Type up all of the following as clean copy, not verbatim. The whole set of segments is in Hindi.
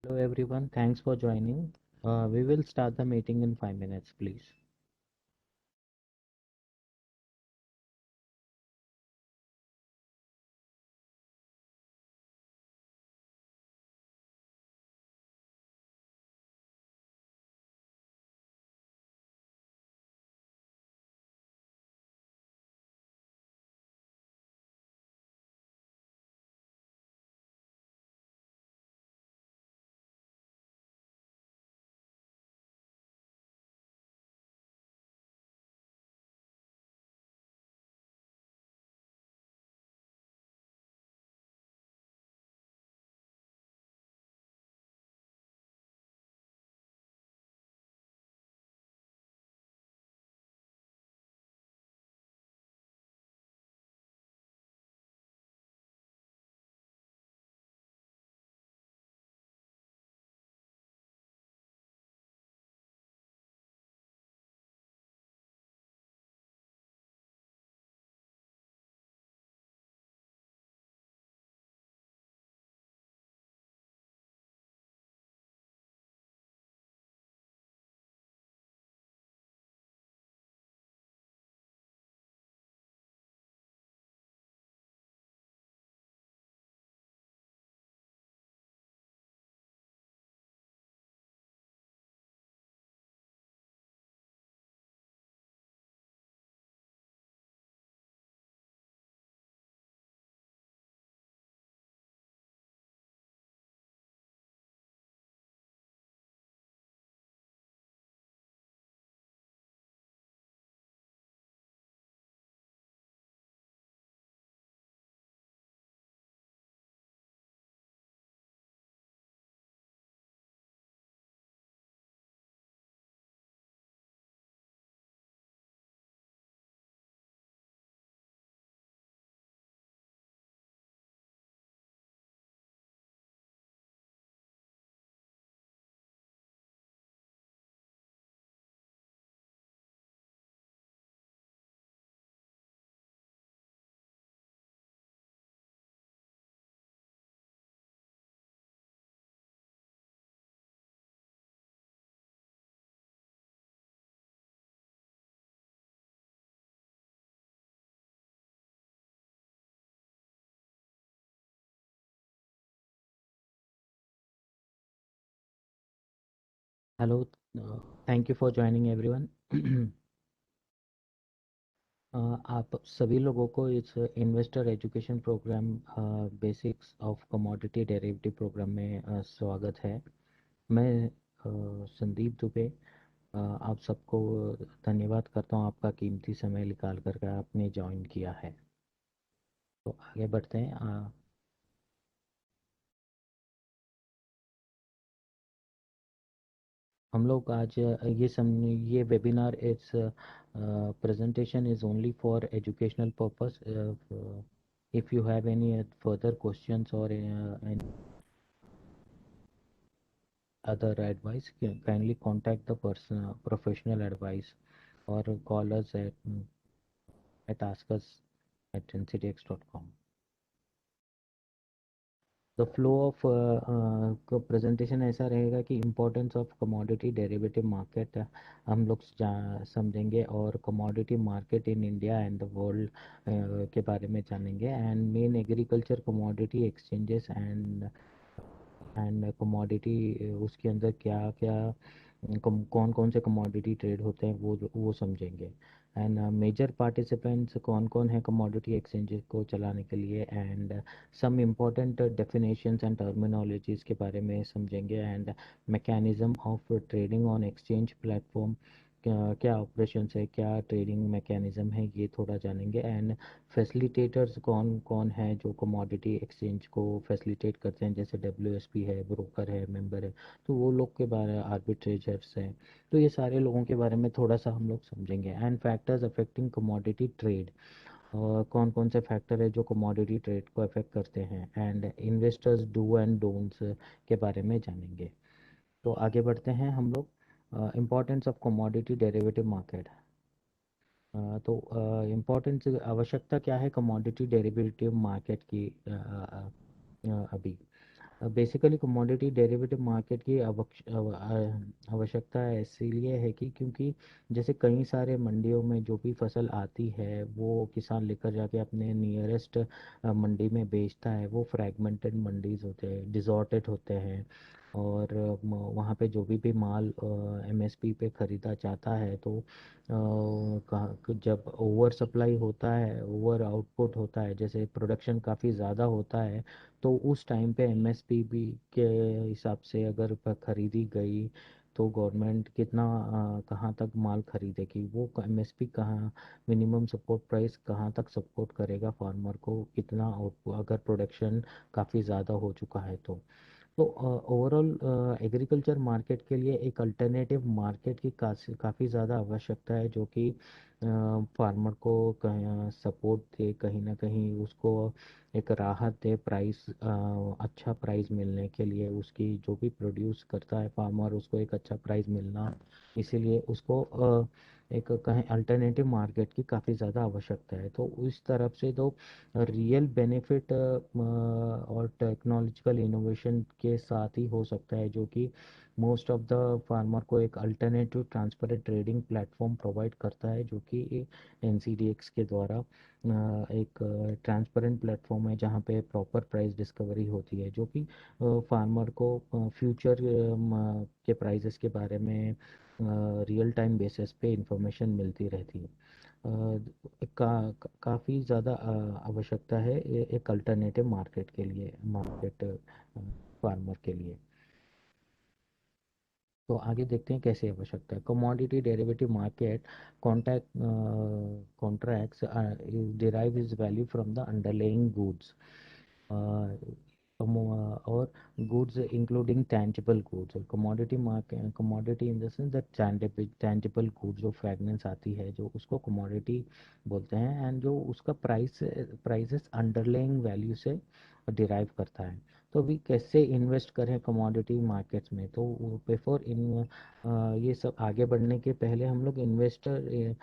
Hello everyone, thanks for joining. We will start the meeting in 5 minutes, please. Hello, thank you for joining everyone. आप सभी लोगों को इस investor education program basics of commodity derivative program में स्वागत है। मैं संदीप दुबे आप सबको धन्यवाद करता हूँ, आपका कीमती समय निकाल कर आपने ज्वाइन किया है। तो आगे बढ़ते हैं। हम लोग आज ये webinar it's presentation is only for educational purpose. If you have any further questions or any other advice, kindly contact the person professional advice or call us at askus@ncdx.com. The flow of presentation ऐसा रहेगा कि importance of commodity derivative market हम लोग समझेंगे, और commodity market in India and the world के बारे में जानेंगे, and main agriculture commodity exchanges and commodity उसके अंदर क्या क्या कौन कौन से कमोडिटी ट्रेड होते हैं वो समझेंगे। एंड मेजर पार्टिसिपेंट्स कौन कौन है कमोडिटी एक्सचेंजेस को चलाने के लिए, and some important definitions and terminologies के बारे में समझेंगे, and mechanism of trading on exchange platform, क्या क्या ऑपरेशंस है, क्या ट्रेडिंग मैकेनिज्म है, ये थोड़ा जानेंगे। एंड फैसिलिटेटर्स कौन कौन है जो कमोडिटी एक्सचेंज को फैसिलिटेट करते हैं, जैसे डब्ल्यूएसपी है, ब्रोकर है, मेंबर है, तो वो लोग के बारे, आर्बिट्रेजर्स हैं, तो ये सारे लोगों के बारे में थोड़ा सा हम लोग समझेंगे। And factors affecting commodity trade, और कौन कौन से फैक्टर है जो कमोडिटी ट्रेड को अफेक्ट करते हैं, and investors do and don'ts के बारे में जानेंगे। तो आगे बढ़ते हैं हम लोग। Importance of commodity derivative market. तो इम्पोर्टेंस, आवश्यकता क्या है कमोडिटी डेरिवेटिव मार्केट की अभी। बेसिकली कमोडिटी डेरिवेटिव मार्केट की आवश्यकता इसीलिए है कि क्योंकि जैसे कई सारे मंडियों में जो भी फसल आती है वो किसान लेकर जाके अपने नियरेस्ट मंडी में बेचता है। वो फ्रैगमेंटेड मंडीज होते हैं, डिसऑर्डेड होते हैं। और वहाँ पे जो भी माल एमएसपी पे ख़रीदा जाता है तो जब ओवर सप्लाई होता है, ओवर आउटपुट होता है, जैसे प्रोडक्शन काफ़ी ज़्यादा होता है, तो उस टाइम पे एमएसपी भी के हिसाब से अगर खरीदी गई तो गवर्नमेंट कितना कहाँ तक माल खरीदेगी, वो एमएसपी कहाँ, मिनिमम सपोर्ट प्राइस कहाँ तक सपोर्ट करेगा फार्मर को, कितना अगर प्रोडक्शन काफ़ी ज़्यादा हो चुका है तो ओवरऑल एग्रीकल्चर मार्केट के लिए एक अल्टरनेटिव मार्केट की काफ़ी ज़्यादा आवश्यकता है, जो कि फार्मर को सपोर्ट दे, कहीं ना कहीं उसको एक राहत दे, प्राइस अच्छा प्राइस मिलने के लिए, उसकी जो भी प्रोड्यूस करता है फार्मर उसको एक अच्छा प्राइस मिलना, इसीलिए उसको एक कहीं अल्टरनेटिव मार्केट की काफ़ी ज़्यादा आवश्यकता है। तो उस तरफ से तो रियल बेनिफिट और टेक्नोलॉजिकल इनोवेशन के साथ ही हो सकता है, जो कि मोस्ट ऑफ द फार्मर को एक alternative transparent trading platform provide करता है, जो कि एनसीडीएक्स के द्वारा एक ट्रांसपेरेंट प्लेटफॉर्म है जहाँ पे प्रॉपर प्राइस डिस्कवरी होती है, जो कि फार्मर को फ्यूचर के प्राइसेस के बारे में रियल टाइम बेसिस पे इंफॉर्मेशन मिलती रहती है। काफ़ी ज़्यादा आवश्यकता है एक अल्टरनेटिव मार्केट के लिए, मार्केट फार्मर के लिए। तो आगे देखते हैं कैसे आवश्यकता है। Commodity derivative market contact contracts derive is value from the underlying goods और गुड्स इंक्लूडिंग टैंजिबल गुड्स। और commodity market, commodity in the sense that tangible goods, जो फ्रेगनेंस आती है जो उसको कमोडिटी बोलते हैं, एंड जो उसका प्राइसेस अंडरलेइंग वैल्यू से डिराइव करता है। तो अभी कैसे इन्वेस्ट करें कमोडिटी मार्केट्स में, तो बिफोर इन ये सब आगे बढ़ने के पहले हम लोग इन्वेस्टर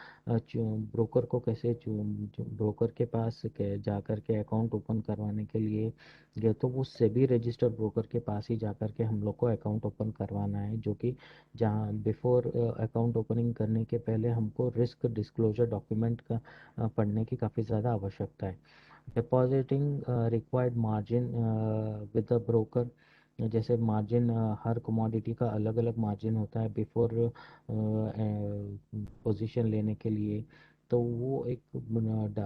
ब्रोकर को कैसे ब्रोकर के पास जा कर के अकाउंट ओपन करवाने के लिए गए, तो वो सेबी रजिस्टर्ड ब्रोकर के पास ही जा कर के हम लोग को अकाउंट ओपन करवाना है, जो कि जहाँ बिफोर अकाउंट ओपनिंग करने के पहले हमको रिस्क डिस्क्लोजर डॉक्यूमेंट का पढ़ने की काफ़ी ज़्यादा आवश्यकता है। Depositing required margin with the broker, जैसे मार्जिन हर कमोडिटी का अलग अलग मार्जिन होता है बिफोर पोजीशन लेने के लिए। तो वो एक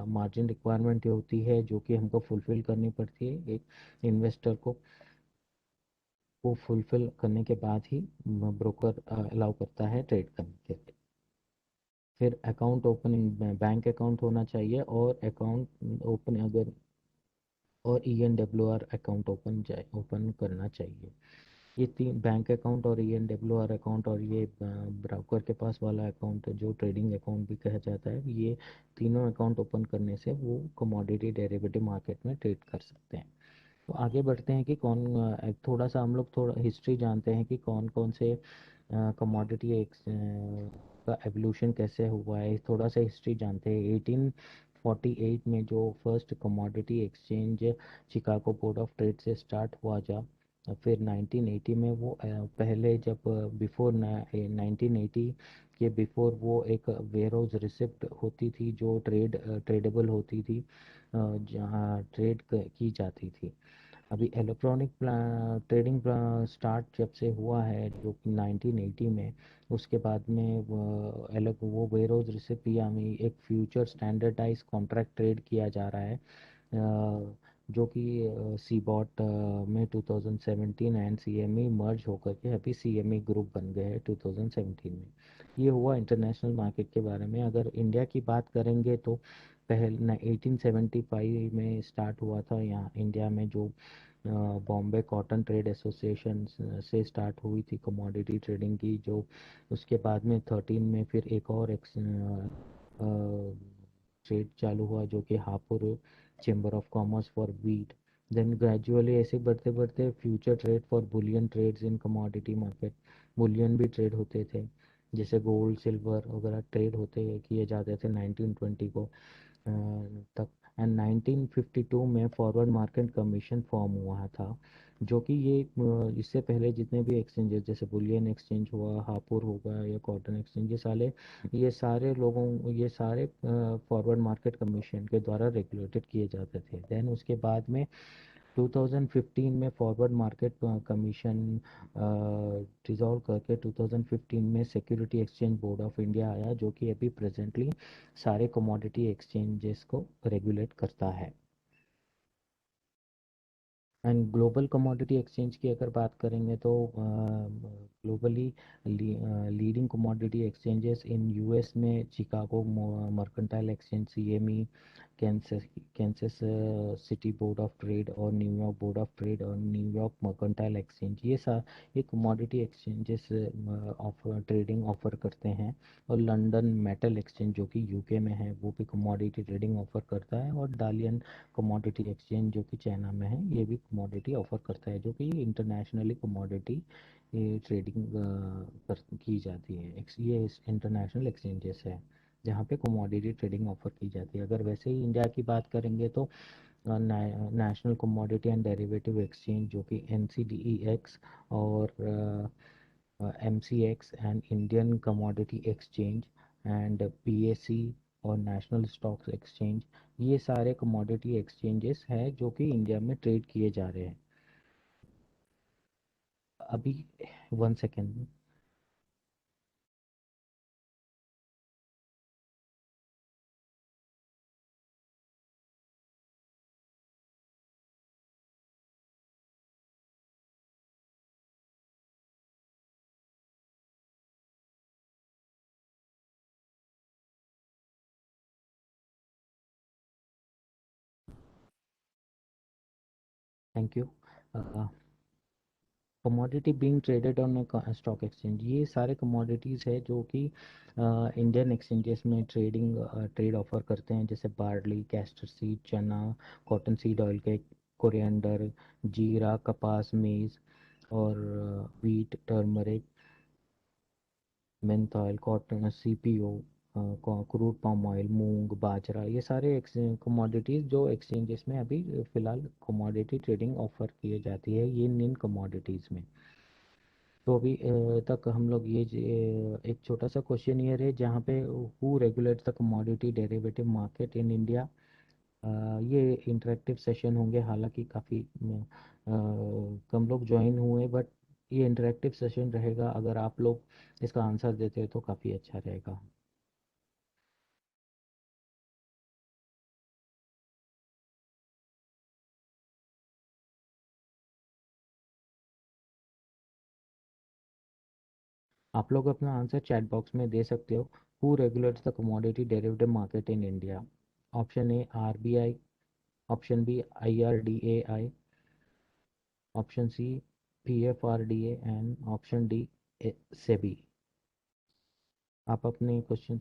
मार्जिन रिक्वायरमेंट होती है जो कि हमको फुलफिल करनी पड़ती है एक इन्वेस्टर को। वो फुलफिल करने के बाद ही ब्रोकर अलाउ करता है ट्रेड करने के लिए। फिर अकाउंट ओपनिंग में बैंक अकाउंट होना चाहिए, और अकाउंट ओपन अगर और ENWR अकाउंट ओपन करना चाहिए। ये तीन, बैंक अकाउंट और ENWR अकाउंट और ये ब्रोकर के पास वाला अकाउंट जो ट्रेडिंग अकाउंट भी कहा जाता है, ये तीनों अकाउंट ओपन करने से वो कमोडिटी डेरिवेटिव मार्केट में ट्रेड कर सकते हैं। तो आगे बढ़ते हैं कि थोड़ा सा हम लोग थोड़ा हिस्ट्री जानते हैं कि कौन कौन से कमोडिटी का एवोल्यूशन कैसे हुआ है। थोड़ा सा हिस्ट्री जानते हैं। 1848 में जो first commodity exchange Chicago board of trade से स्टार्ट हुआ, फिर 1980 में वो पहले जब बिफोर 1980 के बिफोर वो एक वेयरहाउस रिसिप्ट होती थी जो ट्रेडेबल होती थी, जहाँ ट्रेड की जाती थी। अभी इलेक्ट्रॉनिक ट्रेडिंग स्टार्ट जब से हुआ है जो कि 1980 में, उसके बाद में वो वेयरहाउस रिसिप्ट यानी एक फ्यूचर स्टैंडर्डाइज कॉन्ट्रैक्ट ट्रेड किया जा रहा है, जो कि सीबॉट में 2017 एंड CME मर्ज होकर के अभी CME ग्रुप बन गए हैं 2017 में। ये हुआ इंटरनेशनल मार्केट के बारे में। अगर इंडिया की बात करेंगे तो पहले 1875 में स्टार्ट हुआ था यहाँ इंडिया में, जो बॉम्बे कॉटन ट्रेड एसोसिएशन से स्टार्ट हुई थी कमोडिटी ट्रेडिंग की, जो उसके बाद में 13 में फिर एक और ट्रेड चालू हुआ जो कि Hapur chamber of commerce for wheat. Then gradually ऐसे बढ़ते बढ़ते future trade for bullion trades in commodity market, bullion भी ट्रेड होते थे, जैसे गोल्ड सिल्वर वगैरह ट्रेड होते किए जाते थे 1920 को तक। एंड 1952 में फॉरवर्ड मार्केट कमीशन फॉर्म हुआ था, जो कि ये इससे पहले जितने भी एक्सचेंजेस जैसे बुलियन एक्सचेंज हुआ, हापुर होगा या कॉटन एक्सचेंज, ये सारे फॉरवर्ड मार्केट कमीशन के द्वारा रेगुलेटेड किए जाते थे। देन उसके बाद में 2015 में फॉरवर्ड मार्केट कमीशन डिसॉल्व करके 2015 में security exchange board of India आया, जो कि अभी प्रेजेंटली सारे कमोडिटी एक्सचेंजेस को रेगुलेट करता है। एंड ग्लोबल कमोडिटी एक्सचेंज की अगर बात करेंगे तो globally leading commodity exchanges in US में Chicago mercantile exchange CME, Kansas Kansas city board of trade और न्यूयॉर्क बोर्ड ऑफ ट्रेड और न्यूयॉर्क मर्केंटाइल एक्सचेंज, ये commodity exchanges of trading offer करते हैं। और लंदन मेटल एक्सचेंज जो कि यूके में है, वो भी कमोडिटी ट्रेडिंग ऑफर करता है। और डालियन कमोडिटी एक्सचेंज जो कि चाइना में है, ये भी कमोडिटी ऑफर करता है, जो कि इंटरनेशनली कमोडिटी ट्रेडिंग की जाती है। ये इंटरनेशनल एक्सचेंजेस है जहाँ पे कमोडिटी ट्रेडिंग ऑफर की जाती है। अगर वैसे ही इंडिया की बात करेंगे तो national commodity and derivative exchange जो कि NCDEX और MCX and Indian commodity exchange and PSE और नेशनल स्टॉक्स एक्सचेंज, ये सारे कमोडिटी एक्सचेंजेस हैं जो कि इंडिया में ट्रेड किए जा रहे हैं अभी। 1 second. Thank you. Commodity being traded on stock exchange, ये सारे कमोडिटीज़ है जो कि इंडियन एक्सचेंजेस में ट्रेड ऑफर करते हैं, जैसे बार्ली, कैस्टर सीड, चना, cotton seed oil cake, coriander, जीरा, कपास, मेज और wheat, turmeric, menthol, cotton, CPO, crude palm oil, मूंग, बाजरा, ये सारे कमोडिटीज़ जो एक्सचेंजेस में अभी फ़िलहाल कमोडिटी ट्रेडिंग ऑफर किए जाती है, ये इन कमोडिटीज़ में। तो अभी तक हम लोग एक छोटा सा क्वेश्चन है जहाँ पे who regulates the commodity derivative market in India. ये इंटरेक्टिव सेशन होंगे, हालांकि काफ़ी कम लोग ज्वाइन हुए, बट ये इंटरेक्टिव सेशन रहेगा। अगर आप लोग इसका आंसर देते हैं तो काफ़ी अच्छा रहेगा। आप लोग अपना आंसर चैट बॉक्स में दे सकते हो। Who regulates the commodity derivative market in India? Option A RBI, option B IRDAI, option C PFRDA and option D SEBI. आप अपने question.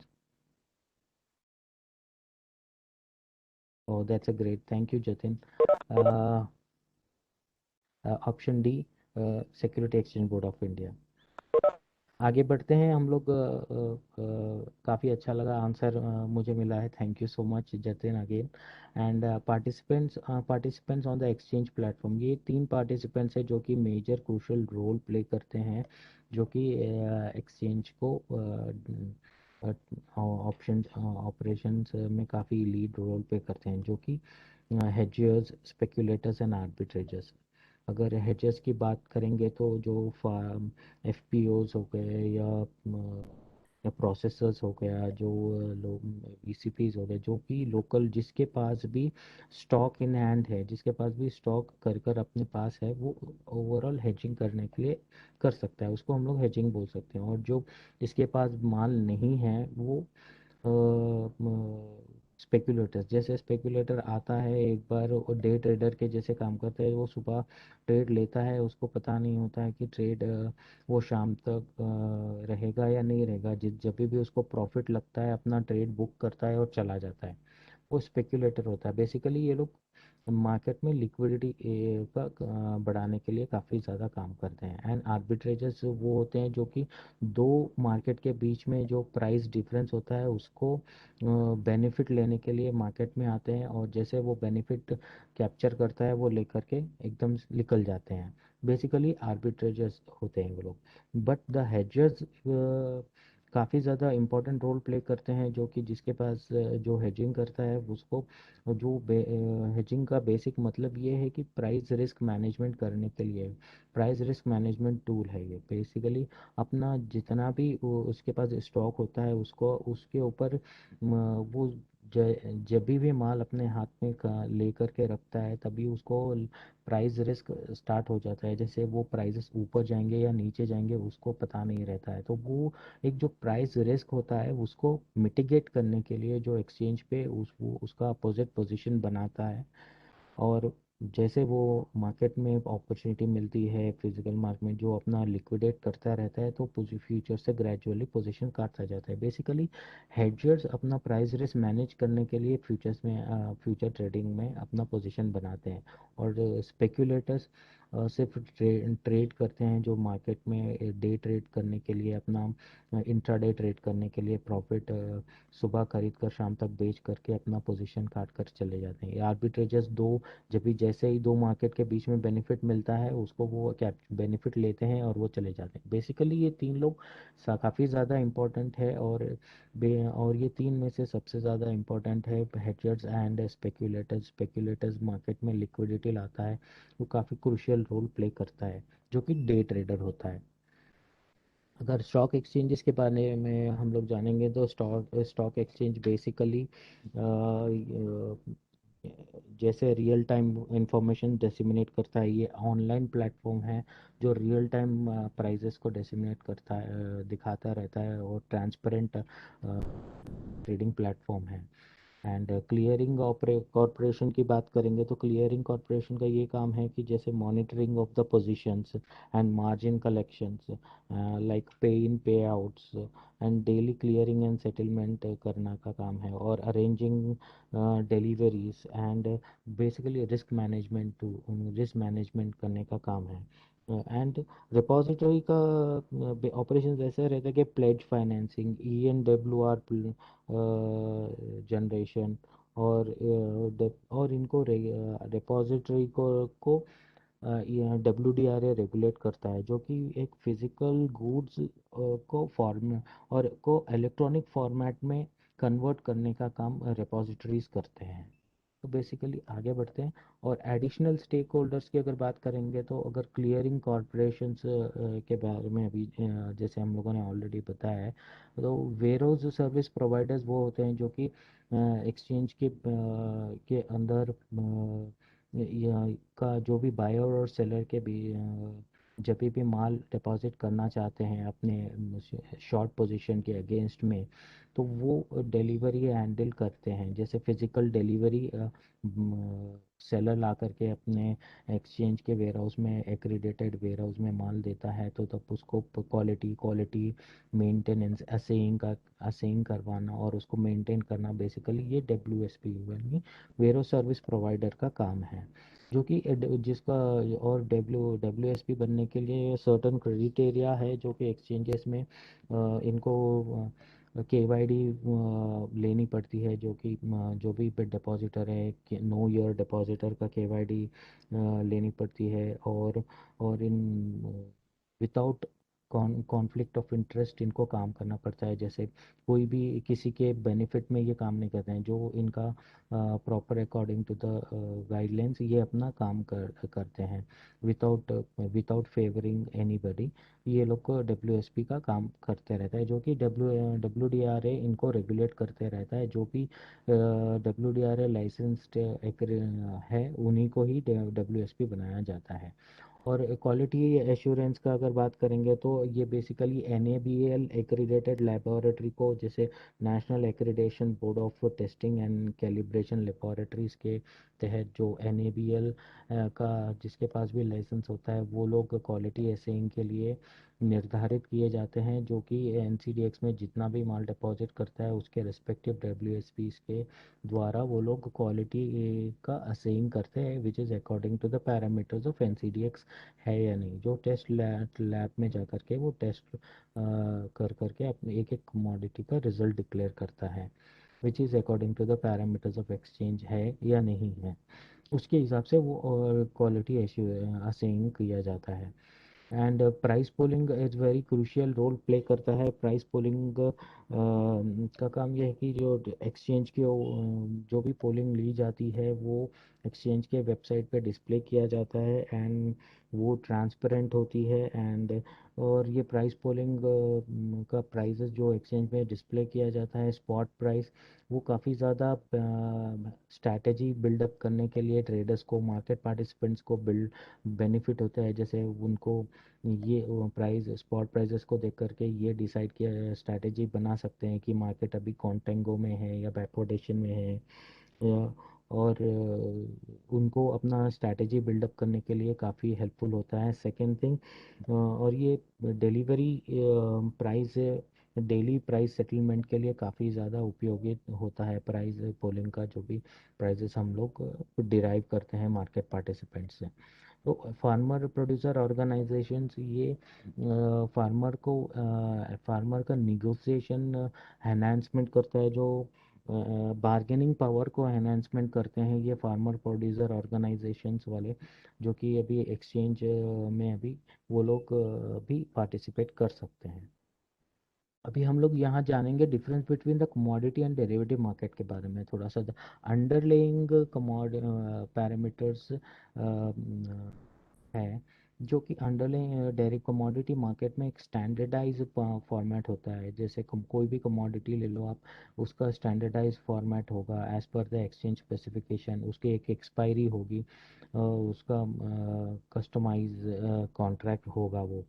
Oh that's a great, thank you Jatin. Option D, security exchange board of India. आगे बढ़ते हैं हम लोग। काफ़ी अच्छा लगा आंसर मुझे मिला है। Thank you so much Jatin again. And participants on the exchange platform, ये 3 पार्टिसिपेंट्स हैं जो कि मेजर क्रूशल रोल प्ले करते हैं, जो कि एक्सचेंज को ऑप्शन ऑपरेशंस में काफ़ी लीड रोल प्ले करते हैं, जो कि हेजियर्स, स्पेकुलेटर्स एंड आर्बिट्रेजर्स। अगर हेजर्स की बात करेंगे तो जो FPOs हो गए या प्रोसेसर्स हो गया, जो लोग BCPs हो गए, जो कि लोकल, जिसके पास भी स्टॉक इन हैंड है, जिसके पास भी स्टॉक कर कर अपने पास है, वो ओवरऑल हेजिंग करने के लिए कर सकता है, उसको हम लोग हेजिंग बोल सकते हैं। और जो जिसके पास माल नहीं है वो स्पेकुलेटर, जैसे स्पेकुलेटर आता है एक बार और डे ट्रेडर के जैसे काम करता है, वो सुबह ट्रेड लेता है, उसको पता नहीं होता है कि ट्रेड वो शाम तक रहेगा या नहीं रहेगा। जब भी उसको प्रॉफिट लगता है अपना ट्रेड बुक करता है और चला जाता है, वो स्पेकुलेटर होता है। बेसिकली ये लोग मार्केट में लिक्विडिटी का बढ़ाने के लिए काफ़ी ज़्यादा काम करते हैं। एंड आर्बिट्रेजर्स वो होते हैं जो कि दो मार्केट के बीच में जो प्राइस डिफरेंस होता है उसको बेनिफिट लेने के लिए मार्केट में आते हैं, और जैसे वो बेनिफिट कैप्चर करता है वो लेकर के एकदम निकल जाते हैं। बेसिकली आर्बिट्रेजर्स होते हैं वो लोग। बट द हेजर्स काफ़ी ज़्यादा इम्पोर्टेंट रोल प्ले करते हैं, जो कि जिसके पास जो हेजिंग करता है उसको, और जो हेजिंग का बेसिक मतलब ये है कि प्राइस रिस्क मैनेजमेंट करने के लिए, प्राइस रिस्क मैनेजमेंट टूल है ये बेसिकली। अपना जितना भी उसके पास स्टॉक होता है उसको उसके ऊपर वो जब भी माल अपने हाथ में लेकर के रखता है तभी उसको प्राइस रिस्क स्टार्ट हो जाता है। जैसे वो प्राइसेस ऊपर जाएंगे या नीचे जाएंगे उसको पता नहीं रहता है, तो वो एक जो प्राइस रिस्क होता है उसको मिटिगेट करने के लिए जो एक्सचेंज पे उसका अपोजिट पोजीशन बनाता है। और जैसे वो मार्केट में अपॉर्चुनिटी मिलती है फिजिकल मार्केट में, जो अपना लिक्विडेट करता रहता है तो फ्यूचर से ग्रेजुअली पोजीशन काटता जाता है। बेसिकली हेडजर्स अपना प्राइस रिस्क मैनेज करने के लिए फ्यूचर्स में फ्यूचर ट्रेडिंग में अपना पोजीशन बनाते हैं। और स्पेक्यूलेटर्स सिर्फ ट्रेड करते हैं जो मार्केट में डे ट्रेड करने के लिए, अपना इंट्राडे ट्रेड करने के लिए प्रॉफिट सुबह खरीद कर शाम तक बेच करके अपना पोजीशन काट कर चले जाते हैं। आर्बिट्रेजर्स दो, जब भी जैसे ही दो मार्केट के बीच में बेनिफिट मिलता है उसको वो क्या बेनिफिट लेते हैं और वो चले जाते हैं। बेसिकली ये तीन लोग काफ़ी ज़्यादा इम्पोर्टेंट है, और ये तीन में से सबसे ज़्यादा इम्पोर्टेंट है हेडजर्स एंड स्पेक्यूलेटर्स। स्पेक्यूलेटर्स मार्केट में लिक्विडिटी लाता है, वो काफ़ी क्रूशियल रोल प्ले करता है, जो कि डे ट्रेडर होता है। अगर स्टॉक एक्सचेंजेस के बारे में हम लोग जानेंगे तो स्टॉक स्टॉक एक्सचेंज बेसिकली जैसे रियल टाइम इंफॉर्मेशन डिसेमिनेट करता है, ये ऑनलाइन प्लेटफॉर्म है जो रियल टाइम प्राइजेस को डिसेमिनेट करता है, दिखाता रहता है, और ट्रांसपेरेंट ट्रेडिंग प्लेटफॉर्म है। एंड क्लियरिंग कॉरपोरेशन की बात करेंगे तो क्लियरिंग कॉरपोरेशन का ये काम है कि जैसे monitoring of the positions and margin collections, like पे इन पे outs, and daily clearing and settlement करना का काम है, और arranging deliveries and basically risk management करने का काम है। एंड रिपोजिटरी का ऑपरेशन ऐसे रहता है कि pledge financing, E N W R generation, और इनको रिपोजिटरी को W D R A regulate करता है, जो कि एक फिजिकल गुड्स को फॉर्म और को इलेक्ट्रॉनिक फॉर्मेट में कन्वर्ट करने का काम रिपोजिटरीज करते हैं। तो बेसिकली आगे बढ़ते हैं। और एडिशनल स्टेक होल्डर्स की अगर बात करेंगे तो अगर क्लियरिंग कॉरपोरेशंस के बारे में अभी जैसे हम लोगों ने ऑलरेडी बताया है, तो वेरोज सर्विस प्रोवाइडर्स वो होते हैं जो कि एक्सचेंज के अंदर या का जो भी बायर और सेलर के भी जब भी माल डिपॉजिट करना चाहते हैं अपने शॉर्ट पोजीशन के अगेंस्ट में, तो वो डिलीवरी हैंडल करते हैं। जैसे फिजिकल डिलीवरी सेलर ला करके अपने एक्सचेंज के वेयर हाउस में, एक्रीडेटेड वेयर हाउस में माल देता है, तो तब उसको क्वालिटी क्वालिटी मेंटेनेंस असेइंग करवाना और उसको मेंटेन करना, बेसिकली ये डब्ल्यू एस पी यानी वेयर हाउस सर्विस प्रोवाइडर का काम है। जो कि जिसका और डब्ल्यू डब्ल्यू एस पी बनने के लिए सर्टन क्राइटेरिया है जो कि एक्सचेंजेस में इनको के वाई डी लेनी पड़ती है, जो कि जो भी डिपॉजिटर है नो ईयर डिपॉजिटर का के वाई डी लेनी पड़ती है। और in without conflict of interest इनको काम करना पड़ता है। जैसे कोई भी किसी के बेनिफिट में ये काम नहीं करते हैं, जो इनका proper according to the guidelines ये अपना काम करते हैं विदाउट विदाउट फेवरिंग एनीबडी। ये लोग को डब्ल्यू एस पी का काम करते रहता है, जो कि डब्ल्यू डी आर ए इनको रेगुलेट करते रहता है। जो भी डब्ल्यू डी आर ए लाइसेंस्ड है उन्हीं को ही डब्ल्यू एस पी बनाया जाता है। और क्वालिटी एश्योरेंस का अगर बात करेंगे तो ये बेसिकली NABL एक्रीडेटेड लेबोरेटरी को, जैसे national accreditation board of testing and calibration laboratories के तहत जो NABL का जिसके पास भी लाइसेंस होता है, वो लोग क्वालिटी एसेइंग के लिए निर्धारित किए जाते हैं, जो कि NCDX में जितना भी माल डिपॉजिट करता है उसके रिस्पेक्टिव WSPs के द्वारा वो लोग क्वालिटी का असेइंग करते हैं, which is according to the parameters of NCDX है या नहीं। जो टेस्ट लैब में जा कर के वो टेस्ट कर करके अपने एक एक कमोडिटी का रिजल्ट डिक्लेयर करता है, which is according to the parameters of exchange है या नहीं है, उसके हिसाब से वो क्वालिटी असेइंग किया जाता है। And price polling is very crucial role play करता है। प्राइस पोलिंग का काम यह है कि जो एक्सचेंज की जो भी पोलिंग ली जाती है वो एक्सचेंज के वेबसाइट पे डिस्प्ले किया जाता है, एंड वो ट्रांसपेरेंट होती है। एंड और ये प्राइस पोलिंग का प्राइजेस जो एक्सचेंज में डिस्प्ले किया जाता है, स्पॉट प्राइस, वो काफ़ी ज़्यादा स्ट्रैटेजी बिल्डअप करने के लिए ट्रेडर्स को, मार्केट पार्टिसिपेंट्स को बिल्ड बेनिफिट होता है। जैसे उनको ये प्राइस स्पॉट प्राइजेस को देख करके ये डिसाइड किया, स्ट्रैटेजी बना सकते हैं कि मार्केट अभी कॉन्टेंगो में है या बैकवर्डेशन में है, या और उनको अपना स्ट्रैटेजी बिल्डअप करने के लिए काफ़ी हेल्पफुल होता है। सेकेंड थिंग, और ये delivery price daily price settlement के लिए काफ़ी ज़्यादा उपयोगी होता है। प्राइस पोलिंग का जो भी प्राइजेस हम लोग डिराइव करते हैं मार्केट पार्टिसिपेंट से। तो फार्मर प्रोड्यूसर ऑर्गेनाइजेशंस ये फार्मर का निगोशिएशन एनहांसमेंट करता है, जो बार्गेनिंग पावर को एनहांसमेंट करते हैं ये फार्मर प्रोड्यूसर ऑर्गेनाइजेशंस वाले, जो कि अभी एक्सचेंज में अभी वो लोग भी पार्टिसिपेट कर सकते हैं। अभी हम लोग यहाँ जानेंगे difference between the commodity and derivative market के बारे में थोड़ा सा। अंडरलेइंग कमोड पैरामीटर्स है, जो कि अंडरलाइन डेयरी कमोडिटी मार्केट में एक स्टैंडर्डाइज फॉर्मेट होता है। जैसे कोई भी कमोडिटी ले लो आप, उसका स्टैंडर्डाइज फॉर्मेट होगा as per the exchange specification, उसकी एक एक्सपायरी होगी, उसका कस्टमाइज कॉन्ट्रैक्ट होगा वो।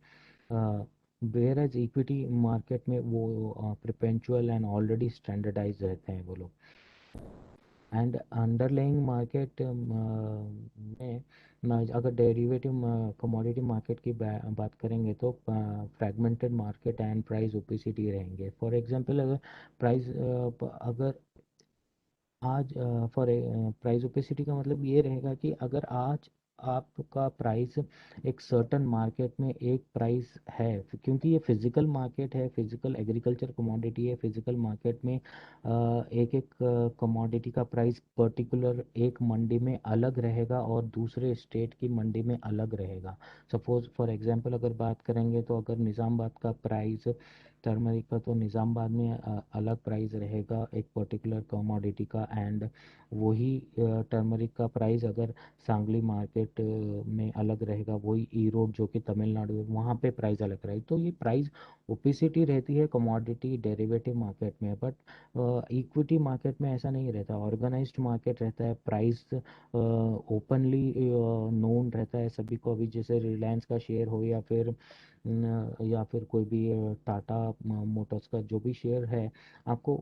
वेयर एज इक्विटी मार्केट में वो परपेचुअल एंड ऑलरेडी स्टैंडर्डाइज रहते हैं वो लोग। एंड अंडरलाइंग मार्केट में अगर डेरिवेटिव कमोडिटी मार्केट की बात करेंगे तो fragmented market and price opacity रहेंगे। फॉर एग्जांपल, अगर प्राइस अगर आज फॉर प्राइस ओपेसिटी का मतलब ये रहेगा कि अगर आज आपका प्राइस एक सर्टन मार्केट में एक प्राइस है, क्योंकि ये फिजिकल मार्केट है, फिजिकल एग्रीकल्चर कमोडिटी है, फिजिकल मार्केट में एक एक कमोडिटी का प्राइस पर्टिकुलर एक मंडी में अलग रहेगा और दूसरे स्टेट की मंडी में अलग रहेगा। सपोज फॉर एग्जांपल अगर बात करेंगे तो अगर निज़ामाबाद का प्राइस टर्मरिक का, तो निज़ामाबाद में अलग प्राइस रहेगा एक पर्टिकुलर कमोडिटी का, एंड वही टर्मरिक का प्राइस अगर सांगली मार्केट में अलग रहेगा, वही ईरोड जो कि तमिलनाडु है वहाँ पे प्राइस अलग रहेगा। तो ये प्राइस ओपेसिटी रहती है कमोडिटी डेरिवेटिव मार्केट में, बट इक्विटी मार्केट में ऐसा नहीं रहता। ऑर्गेनाइज्ड मार्केट रहता है, प्राइस ओपनली नोन रहता है सभी को। अभी जैसे रिलायंस का शेयर हो या फिर कोई भी टाटा मोटर्स का जो भी शेयर है, आपको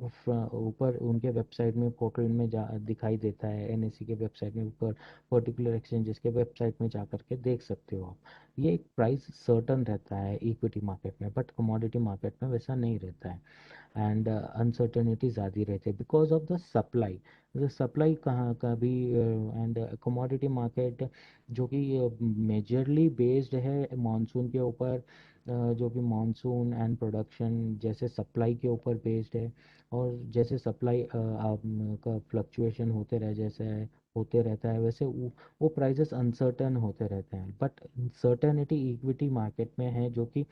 ऊपर उनके वेबसाइट में पोर्टल में जा दिखाई देता है। NSE के वेबसाइट में ऊपर पर्टिकुलर एक्सचेंजेस के वेबसाइट में जा करके देख सकते हो आप। ये एक प्राइस सर्टन रहता है इक्विटी मार्केट में, बट कमोडिटी मार्केट में वैसा नहीं रहता है। एंड अनसर्टेनिटी ज़्यादा रहती है because of the supply. Supply कहाँ का भी, एंड कमोडिटी मार्केट जो कि मेजरली बेस्ड है मानसून के ऊपर, जो कि मानसून एंड प्रोडक्शन जैसे सप्लाई के ऊपर बेस्ड है। और जैसे सप्लाई का फ्लक्चुएशन होते रहे, जैसे होते रहता है, वैसे वो प्राइसेस अनसर्टन होते रहते हैं। बट सर्टेनिटी इक्विटी मार्केट में है, जो कि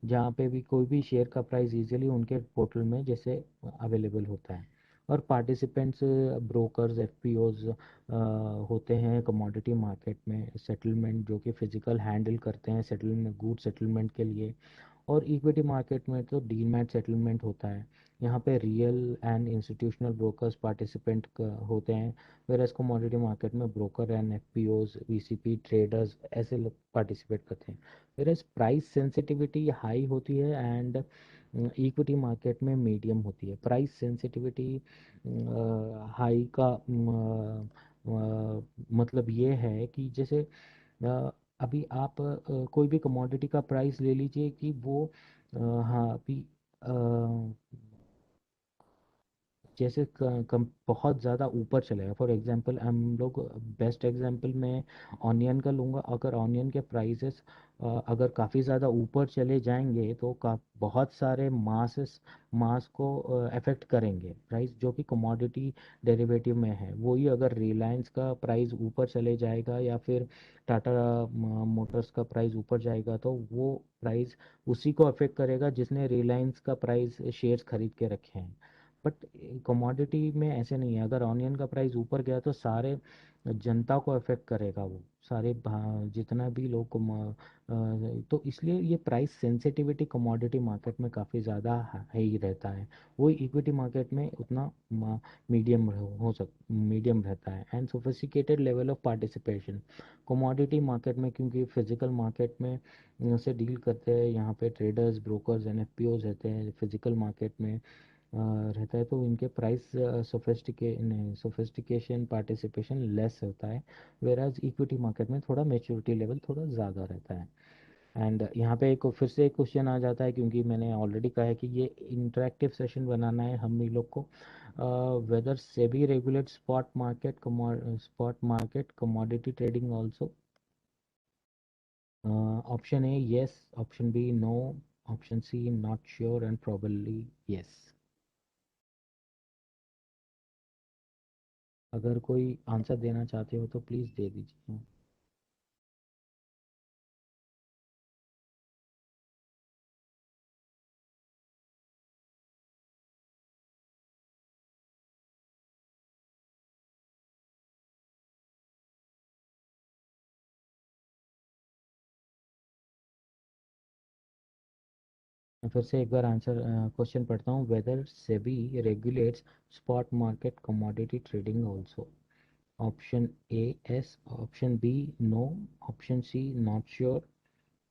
जहाँ पे भी कोई भी शेयर का प्राइस इजीली उनके पोर्टल में जैसे अवेलेबल होता है। और पार्टिसिपेंट्स ब्रोकर्स FPOs होते हैं कमोडिटी मार्केट में, सेटलमेंट जो कि फिजिकल हैंडल करते हैं सेटलमेंट, गुड सेटलमेंट के लिए। और इक्विटी मार्केट में तो डीमैट सेटलमेंट होता है, यहाँ पे real and institutional brokers participant होते हैं, वेरएस कमोडिटी मार्केट में broker and FPOs VCP traders ऐसे लोग पार्टिसिपेट करते हैं। वेरएस प्राइस सेंसिटिविटी हाई होती है एंड इक्विटी मार्केट में मीडियम होती है। प्राइस सेंसिटिविटी हाई का मतलब ये है कि जैसे अभी आप कोई भी कमोडिटी का प्राइस ले लीजिए कि वो हाँ अभी जैसे कम बहुत ज़्यादा ऊपर चलेगा। फॉर एग्जांपल हम लोग बेस्ट एग्जांपल मैं ऑनियन का लूँगा। अगर ऑनियन के प्राइसेस अगर काफ़ी ज़्यादा ऊपर चले जाएंगे तो का बहुत सारे मास को अफेक्ट करेंगे प्राइस, जो कि कमोडिटी डेरिवेटिव में है। वही अगर रिलायंस का प्राइस ऊपर चले जाएगा या फिर टाटा मोटर्स का प्राइस ऊपर जाएगा तो वो प्राइस उसी को अफेक्ट करेगा जिसने रिलायंस का प्राइस शेयर्स खरीद के रखे हैं। बट कमोडिटी में ऐसे नहीं है, अगर ऑनियन का प्राइस ऊपर गया तो सारे जनता को अफेक्ट करेगा वो, सारे जितना भी लोग को तो इसलिए ये प्राइस सेंसिटिविटी कमोडिटी मार्केट में काफ़ी ज़्यादा है ही रहता है। वही इक्विटी मार्केट में उतना मीडियम हो सक मीडियम रहता है। And sophisticated level of participation commodity market में, क्योंकि फिजिकल मार्केट में से डील करते हैं, यहाँ पे ट्रेडर्स ब्रोकर्स एंड एफपीओज रहते हैं फिजिकल मार्केट में रहता है, तो इनके प्राइस सोफिस्टिकेशन पार्टिसिपेशन लेस होता है। वेराज इक्विटी मार्केट में थोड़ा मेच्योरिटी लेवल थोड़ा ज़्यादा रहता है। एंड यहाँ पे एक फिर से एक क्वेश्चन आ जाता है, क्योंकि मैंने ऑलरेडी कहा है कि ये इंटरेक्टिव सेशन बनाना है हम ही लोग को। Whether SEBI regulate spot market commodity trading also. Option A yes, option B no, option C not sure and probably yes. अगर कोई आंसर देना चाहते हो तो प्लीज़ दे दीजिए। मैं फिर से एक बार आंसर क्वेश्चन पढ़ता हूँ। Whether SEBI regulates spot market commodity trading also. Option A yes, option B no, option C not sure,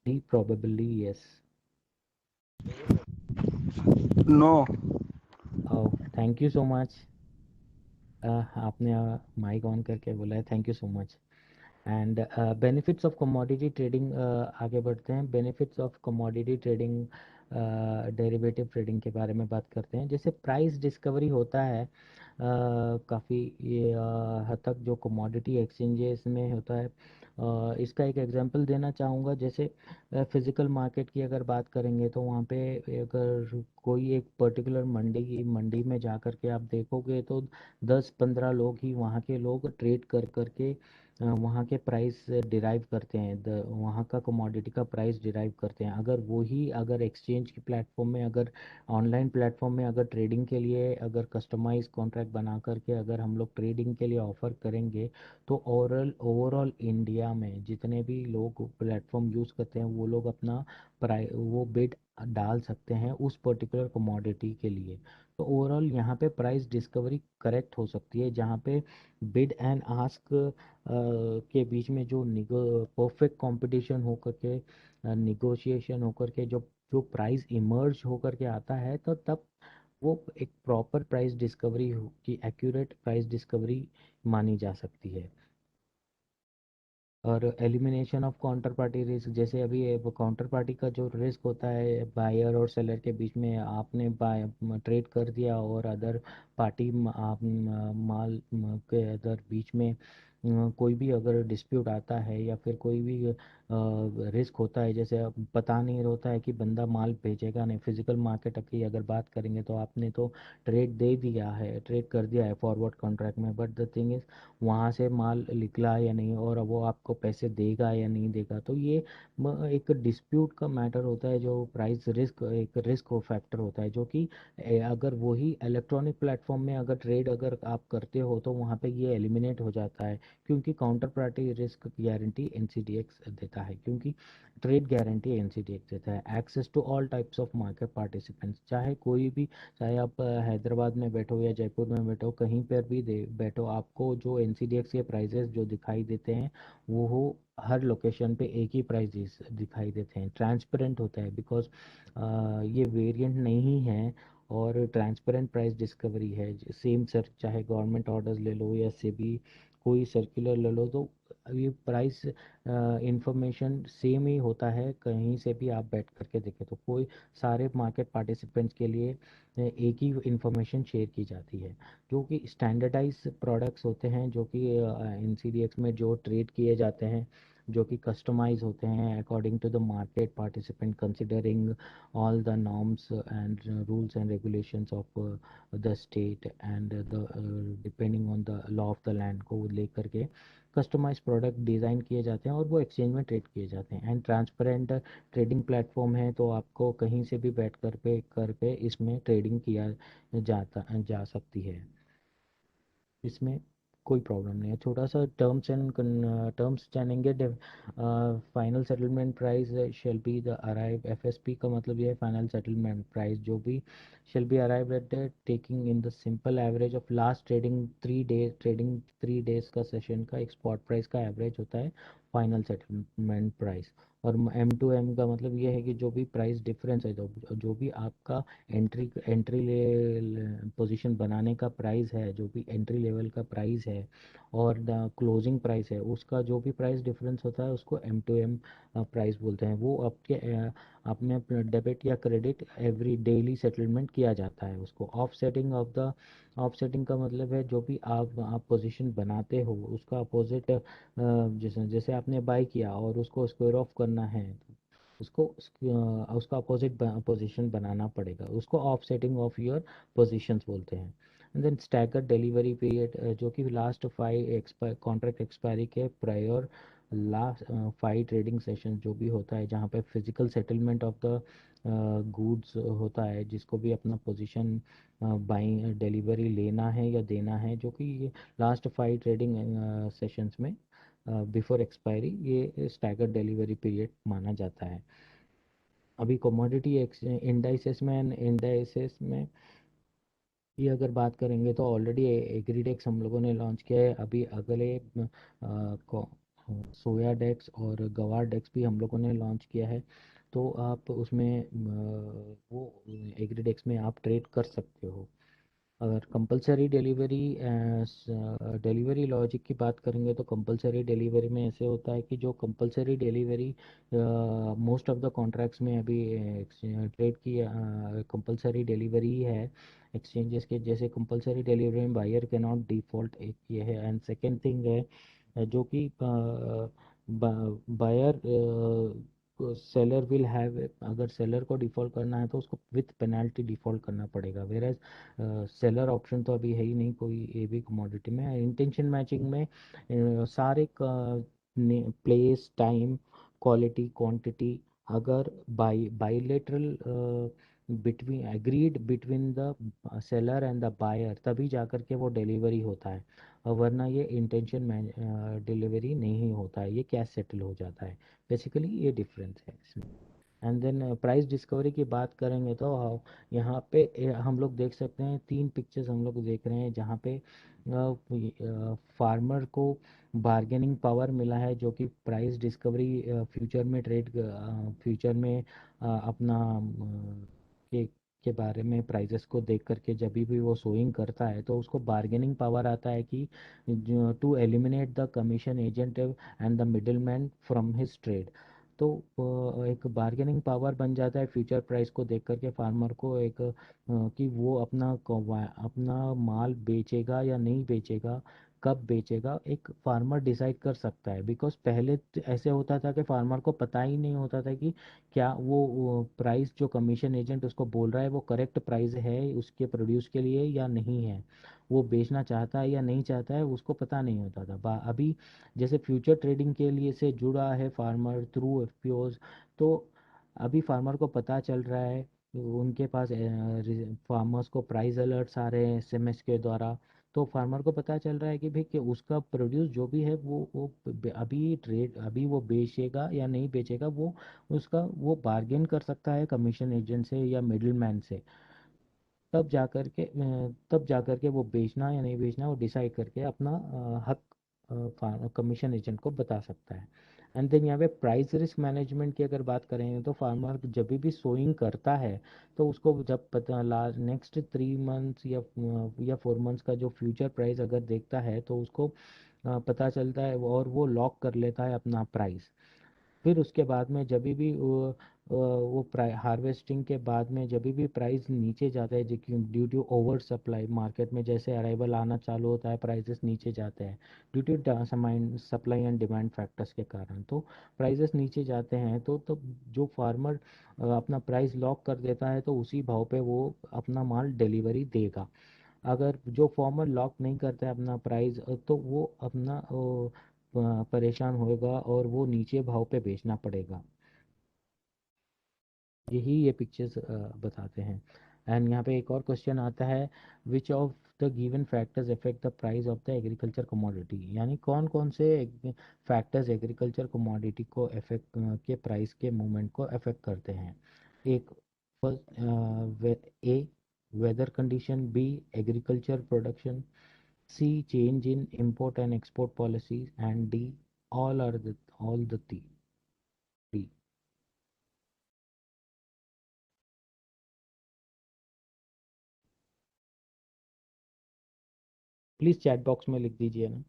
D probably yes. No. Oh, thank you so much. आपने माइक ऑन करके बोला है, thank you so much. And benefits of commodity trading, आगे बढ़ते हैं। Benefits of commodity trading derivative trading के बारे में बात करते हैं। जैसे प्राइस डिस्कवरी होता है काफ़ी ये हद तक जो कमोडिटी एक्सचेंजेस में होता है। इसका एक एग्जांपल देना चाहूँगा। जैसे फिज़िकल मार्केट की अगर बात करेंगे तो वहाँ पे अगर कोई एक पर्टिकुलर मंडी में जा कर के आप देखोगे तो 10-15 लोग ही वहाँ के लोग ट्रेड कर करके वहाँ के प्राइस डिराइव करते हैं, वहाँ का कमोडिटी का प्राइस डिराइव करते हैं। अगर वही अगर एक्सचेंज के प्लेटफॉर्म में, अगर ऑनलाइन प्लेटफॉर्म में अगर ट्रेडिंग के लिए अगर कस्टमाइज कॉन्ट्रैक्ट बना करके अगर हम लोग ट्रेडिंग के लिए ऑफ़र करेंगे तो ओवरऑल इंडिया में जितने भी लोग प्लेटफॉर्म यूज़ करते हैं वो लोग अपना वो बिड डाल सकते हैं उस पर्टिकुलर कमोडिटी के लिए। तो ओवरऑल यहाँ पे प्राइस डिस्कवरी करेक्ट हो सकती है, जहाँ पे बिड एंड आस्क के बीच में जो परफेक्ट कंपटीशन होकर के निगोशिएशन होकर के जो जो प्राइस इमर्ज होकर के आता है, तो तब वो एक प्रॉपर प्राइस डिस्कवरी की एक्यूरेट प्राइस डिस्कवरी मानी जा सकती है। और elimination of counter party risk, जैसे अभी काउंटर पार्टी का जो रिस्क होता है बायर और सेलर के बीच में, आपने बाय ट्रेड कर दिया और अदर पार्टी आप माल के अदर बीच में कोई भी अगर डिस्प्यूट आता है या फिर कोई भी रिस्क होता है, जैसे अब पता नहीं होता है कि बंदा माल भेजेगा नहीं। फिजिकल मार्केट की अगर बात करेंगे तो आपने तो ट्रेड दे दिया है, ट्रेड कर दिया है फॉरवर्ड कॉन्ट्रैक्ट में, बट द थिंग इज वहाँ से माल निकला या नहीं और वो आपको पैसे देगा या नहीं देगा। तो ये एक डिस्प्यूट का मैटर होता है, जो प्राइस रिस्क एक रिस्क फैक्टर होता है, जो कि अगर वही इलेक्ट्रॉनिक प्लेटफॉर्म में अगर ट्रेड अगर आप करते हो तो वहाँ पे ये एलिमिनेट हो जाता है। क्योंकि counter party risk guarantee NCDX देता है, क्योंकि ट्रेड गारंटी एनसीडीएक्स देता है। Access to all types of market participants, चाहे कोई भी, चाहे आप हैदराबाद में बैठो या जयपुर में बैठो, कहीं पर भी बैठो, आपको जो एनसीडीएक्स के प्राइजेस जो दिखाई देते हैं वो हर लोकेशन पे एक ही प्राइजेस दिखाई देते हैं। ट्रांसपेरेंट होता है, बिकॉज ये वेरिएंट नहीं है, और ट्रांसपेरेंट प्राइस डिस्कवरी है। सेम सर, चाहे गवर्नमेंट ऑर्डर्स ले लो या सेबी कोई सर्कुलर ले लो, तो ये प्राइस इंफॉर्मेशन सेम ही होता है, कहीं से भी आप बैठ करके देखें तो कोई, सारे मार्केट पार्टिसिपेंट्स के लिए एक ही इंफॉर्मेशन शेयर की जाती है। जो कि स्टैंडर्डाइज प्रोडक्ट्स होते हैं, जो कि एनसीडीएक्स में जो ट्रेड किए जाते हैं, जो कि कस्टमाइज होते हैं according to the market participant, considering all the norms and rules and regulations of the state and depending on the law of the land को लेकर के कस्टमाइज प्रोडक्ट डिज़ाइन किए जाते हैं और वो एक्सचेंज में ट्रेड किए जाते हैं। एंड ट्रांसपेरेंट ट्रेडिंग प्लेटफॉर्म है, तो आपको कहीं से भी बैठ कर पे इसमें ट्रेडिंग किया जा सकती है। इसमें कोई प्रॉब्लम नहीं है। छोटा सा टर्म्स जानेंगे। Final settlement price shall be the arrive, FSP का मतलब ये है फाइनल सेटलमेंट प्राइस, जो भी shall be arrive at taking in the simple average of last trading 3 days का सेशन का एक स्पॉट प्राइस का एवरेज होता है फाइनल सेटलमेंट प्राइस। और एम टू एम का मतलब ये है कि जो भी प्राइस डिफरेंस है, जो भी आपका एंट्री पोजीशन बनाने का प्राइस है, जो भी एंट्री लेवल का प्राइस है और द क्लोजिंग प्राइस है, उसका जो भी प्राइस डिफरेंस होता है उसको एम टू एम प्राइस बोलते हैं। वो आपके अपने डेबिट या क्रेडिट एवरी डेली सेटलमेंट किया जाता है उसको। ऑफसेटिंग का मतलब है जो भी आप पोजीशन बनाते हो उसका अपोजिट, जैसे जैसे आपने बाई किया और उसको स्क्वायर ऑफ करना है, उसको उसका अपोजिट पोजीशन बनाना पड़ेगा, उसको ऑफसेटिंग ऑफ योर पोजीशंस बोलते हैं। And then staggered delivery period, जो कि लास्ट 5 कॉन्ट्रैक्ट एक्सपायरी के प्रायर लास्ट 5 ट्रेडिंग सेशन जो भी होता है, जहाँ पे physical settlement of the goods होता है, जिसको भी अपना पोजीशन बाइंग डिलीवरी लेना है या देना है, जो कि लास्ट 5 ट्रेडिंग सेशंस में बिफोर एक्सपायरी, ये स्टैगर्ड डिलीवरी पीरियड माना जाता है। अभी कमोडिटी इंडाइसेस में ये अगर बात करेंगे तो ऑलरेडी एग्रीडेक्स हम लोगों ने लॉन्च किया है। अभी अगले सोया डेक्स और गवार डेक्स भी हम लोगों ने लॉन्च किया है, तो आप उसमें वो एग्रीडेक्स में आप ट्रेड कर सकते हो। अगर कंपलसरी डिलीवरी लॉजिक की बात करेंगे तो कंपलसरी डिलीवरी में ऐसे होता है कि जो compulsory delivery most of the contracts में अभी ट्रेड की कंपलसरी डिलीवरी है एक्सचेंजेस के। जैसे कंपलसरी डिलीवरी में बायर के नॉट डिफॉल्ट, एक ये है। एंड सेकेंड थिंग है जो कि बायर सेलर विल हैव, अगर सेलर को डिफॉल्ट करना है तो उसको विथ पेनाल्टी डिफॉल्ट करना पड़ेगा। वेर सेलर ऑप्शन तो अभी है ही नहीं कोई ये भी कमोडिटी में। इंटेंशन मैचिंग में सारे प्लेस, टाइम, क्वालिटी, क्वांटिटी अगर bilateral between agreed between the seller and the buyer, तभी जाकर के वो डिलीवरी होता है, और वरना ये इंटेंशन डिलीवरी नहीं होता है, ये कैश सेटल हो जाता है। बेसिकली ये डिफरेंस है इसमें। एंड देन प्राइस डिस्कवरी की बात करेंगे तो यहाँ पे हम लोग देख सकते हैं 3 पिक्चर्स हम लोग देख रहे हैं, जहाँ पे फार्मर को बार्गेनिंग पावर मिला है, जो कि प्राइस डिस्कवरी फ्यूचर में अपना के के बारे में प्राइजेस को देख करके जब भी वो सोइंग करता है तो उसको बार्गेनिंग पावर आता है कि to eliminate the commission agent and the middle man from his trade. तो एक बार्गेनिंग पावर बन जाता है फ्यूचर प्राइस को देख करके फार्मर को, एक कि वो अपना माल बेचेगा या नहीं बेचेगा, कब बेचेगा, एक फार्मर डिसाइड कर सकता है। बिकॉज पहले तो ऐसे होता था कि फार्मर को पता ही नहीं होता था कि क्या वो प्राइस जो कमीशन एजेंट उसको बोल रहा है वो करेक्ट प्राइस है उसके प्रोड्यूस के लिए या नहीं है, वो बेचना चाहता है या नहीं चाहता है, उसको पता नहीं होता था। अभी जैसे फ्यूचर ट्रेडिंग के लिए से जुड़ा है फार्मर थ्रू एफपीओज, तो अभी फार्मर को पता चल रहा है, उनके पास फार्मर्स को प्राइस अलर्ट्स आ रहे हैं एसएमएस के द्वारा, तो फार्मर को पता चल रहा है कि भाई कि उसका प्रोड्यूस जो भी है अभी ट्रेड अभी वो बेचेगा या नहीं बेचेगा, वो उसका वो बार्गेन कर सकता है कमीशन एजेंट से या मिडिल मैन से। तब जा कर के वो बेचना या नहीं बेचना वो डिसाइड करके अपना हक कमीशन एजेंट को बता सकता है। एंड देन यहाँ पे प्राइस रिस्क मैनेजमेंट की अगर बात करें तो फार्मर जब भी सोइंग करता है तो उसको जब पता लास्ट नेक्स्ट 3 मंथ्स या 4 मंथ्स का जो फ्यूचर प्राइस अगर देखता है तो उसको पता चलता है और वो लॉक कर लेता है अपना प्राइस। फिर उसके बाद में जब भी वो हार्वेस्टिंग के बाद में जब भी प्राइस नीचे जाता है due to over supply market में, जैसे अराइवल आना चालू होता है प्राइसेस नीचे जाते हैं due to supply and demand factors के कारण। तो प्राइसेस नीचे जाते हैं तो जो फार्मर अपना प्राइस लॉक कर देता है तो उसी भाव पे वो अपना माल डिलीवरी देगा। अगर जो फार्मर लॉक नहीं करता है अपना प्राइस तो वो अपना परेशान होएगा और वो नीचे भाव पे बेचना पड़ेगा। यही ये पिक्चर्स बताते हैं। एंड यहाँ पे एक और क्वेश्चन आता है, which of the given factors affect the price of the agriculture commodity, यानी कौन कौन से फैक्टर्स एग्रीकल्चर कमोडिटी को अफेक्ट के प्राइस के मूवमेंट को अफेक्ट करते हैं। एक, first A weather condition, B agriculture production, C change in import and export policies, and D all the three. Please chat box में लिख दीजिए ना।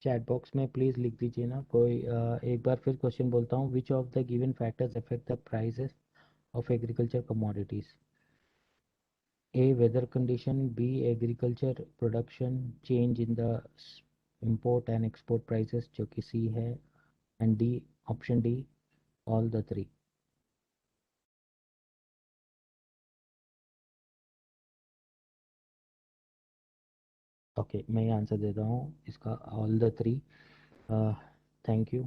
चैट बॉक्स में प्लीज लिख दीजिए ना कोई। एक बार फिर क्वेश्चन बोलता हूँ, which of the given factors affect the prices of agriculture commodities. A weather condition, B agriculture production, change in the import and export prices जो कि सी है, and D, option D, all the three. Okay, मैं ये आंसर देता हूँ इसका, all the three. Thank you.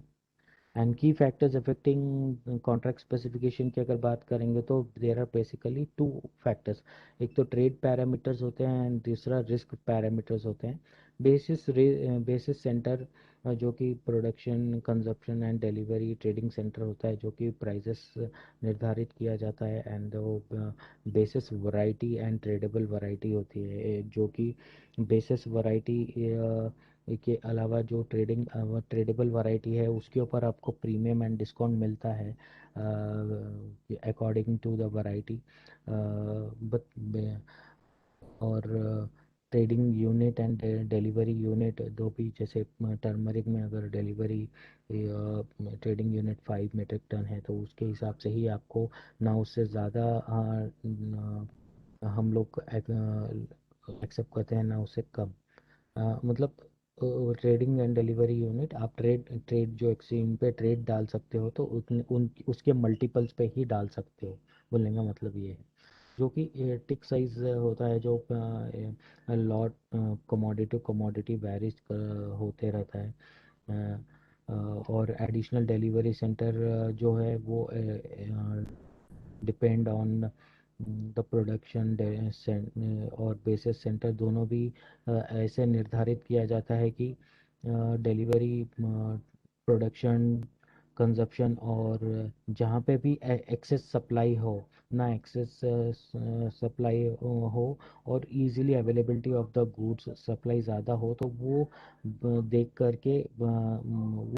And key factors affecting contract specification की अगर बात करेंगे तो there are basically two factors. एक तो ट्रेड पैरामीटर्स होते हैं एंड दूसरा रिस्क पैरामीटर्स होते हैं। बेसिस सेंटर जो कि production consumption and delivery trading centre होता है जो कि प्राइसेस निर्धारित किया जाता है। एंड वो basis variety and tradable variety होती है जो कि बेसिस वैरायटी के अलावा जो ट्रेडेबल वैरायटी है उसके ऊपर आपको प्रीमियम एंड डिस्काउंट मिलता है according to the variety. But और trading unit and delivery unit दो भी, जैसे टर्मरिक में अगर delivery trading unit 5 metric ton है तो उसके हिसाब से ही आपको ना उससे ज़्यादा हम लोग एक्सेप्ट करते हैं ना उससे कम। मतलब ट्रेडिंग एंड डिलीवरी यूनिट आप ट्रेड ट्रेड जो एक्सचेंज पे ट्रेड डाल सकते हो तो उतने उन उसके मल्टीपल्स पे ही डाल सकते हो। बोलने का मतलब ये है, जो कि टिक साइज होता है जो lot commodity to commodity varies होते रहता है। अ, और एडिशनल डिलीवरी सेंटर जो है वो डिपेंड ऑन द प्रोडक्शन और बेसिस सेंटर दोनों भी ऐसे निर्धारित किया जाता है कि डिलीवरी प्रोडक्शन कंजप्शन और जहाँ पे भी एक्सेस सप्लाई हो ना एक्सेस सप्लाई हो और easily availability of the goods supply ज़्यादा हो तो वो देख करके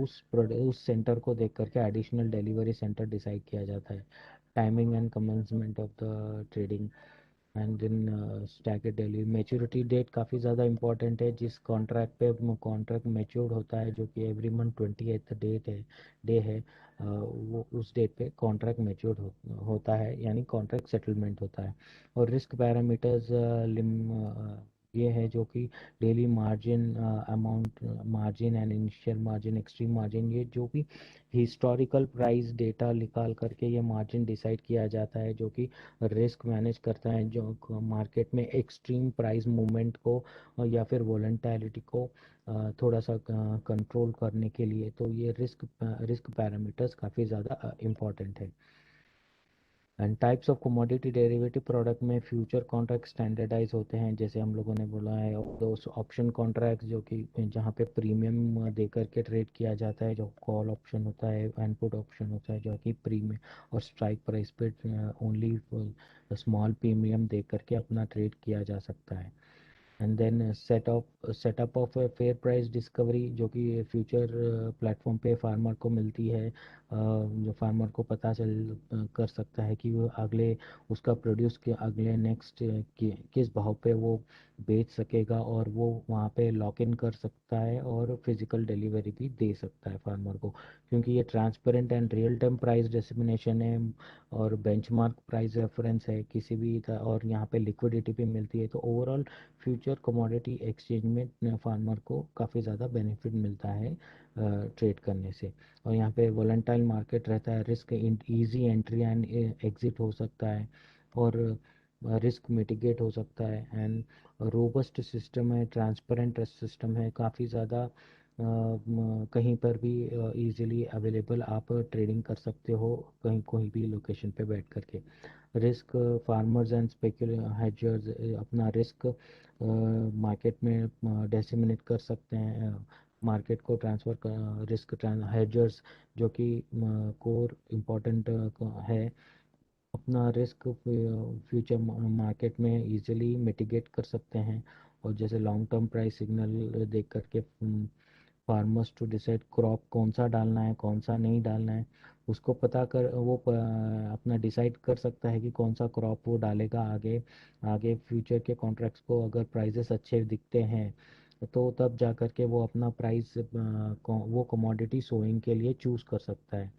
उस सेंटर को देख करके एडिशनल डिलीवरी सेंटर डिसाइड किया जाता है। Timing and commencement of the trading and then staggered delivery maturity date काफ़ी ज़्यादा इंपॉर्टेंट है। जिस कॉन्ट्रैक्ट पे कॉन्ट्रैक्ट मैच्योर होता है जो कि एवरी मंथ 28th डे है वो उस डेट पे कॉन्ट्रैक्ट मैच्योर होता है यानी कॉन्ट्रैक्ट सेटलमेंट होता है। और रिस्क पैरामीटर्स ये है जो कि daily margin, amount margin and initial margin, extreme margin, ये जो भी हिस्टोरिकल प्राइस डेटा निकाल करके ये मार्जिन डिसाइड किया जाता है, जो कि रिस्क मैनेज करता है जो मार्केट में एक्सट्रीम प्राइस मूवमेंट को या फिर वॉलेटिलिटी को थोड़ा सा कंट्रोल करने के लिए। तो ये रिस्क पैरामीटर्स काफ़ी ज़्यादा इम्पोर्टेंट है। And types of commodity derivative product में फ्यूचर कॉन्ट्रैक्ट स्टैंडर्डाइज होते हैं, जैसे हम लोगों ने बोला है, और दोस्त ऑप्शन कॉन्ट्रैक्ट जो कि जहाँ पे प्रीमियम दे करके ट्रेड किया जाता है, जो कॉल ऑप्शन होता है, एंड पुट ऑप्शन होता है जो कि प्रीमियम और स्ट्राइक प्राइस पे ओनली स्मॉल प्रीमियम दे करके अपना ट्रेड किया जा सकता है। And then setup of fair price discovery, जो कि फ्यूचर प्लेटफॉर्म पे फार्मर को मिलती है, जो फार्मर को पता चल कर सकता है कि वो अगले उसका प्रोड्यूस के अगले नेक्स्ट किस भाव पे वो बेच सकेगा, और वो वहाँ पे लॉक इन कर सकता है और फिजिकल डिलीवरी भी दे सकता है फार्मर को, क्योंकि ये transparent and real time price discrimination है और बेंचमार्क प्राइस रेफरेंस है किसी भी और यहाँ पे लिक्विडिटी भी मिलती है। तो ओवरऑल फ्यूचर कमोडिटी एक्सचेंज में फार्मर को काफ़ी ज़्यादा बेनिफिट मिलता है ट्रेड करने से। और यहाँ पे वोलेटाइल मार्केट रहता है, risk easy entry and exit हो सकता है, और रिस्क मिटिगेट हो सकता है, एंड रोबस्ट सिस्टम है, ट्रांसपेरेंट सिस्टम है, काफ़ी ज़्यादा कहीं पर भी इजीली अवेलेबल, आप ट्रेडिंग कर सकते हो कहीं कोई भी लोकेशन पे बैठ करके। रिस्क फार्मर्स एंड स्पेकुलर हेजर्स अपना रिस्क मार्केट में डेसिमिनेट कर सकते हैं, मार्केट को ट्रांसफ़र कर, रिस्क हेजर्स जो कि कोर इम्पोर्टेंट है, अपना रिस्क फ्यूचर मार्केट में इजीली मिटिगेट कर सकते हैं। और जैसे लॉन्ग टर्म प्राइस सिग्नल देख करके फार्मर्स टू डिसाइड क्रॉप कौन सा डालना है कौन सा नहीं डालना है, उसको पता कर वो अपना डिसाइड कर सकता है कि कौन सा क्रॉप वो डालेगा आगे। आगे फ्यूचर के कॉन्ट्रैक्ट्स को अगर प्राइजेस अच्छे दिखते हैं तो तब जा कर के वो अपना प्राइस वो कमोडिटी सोइंग के लिए चूज़ कर सकता है।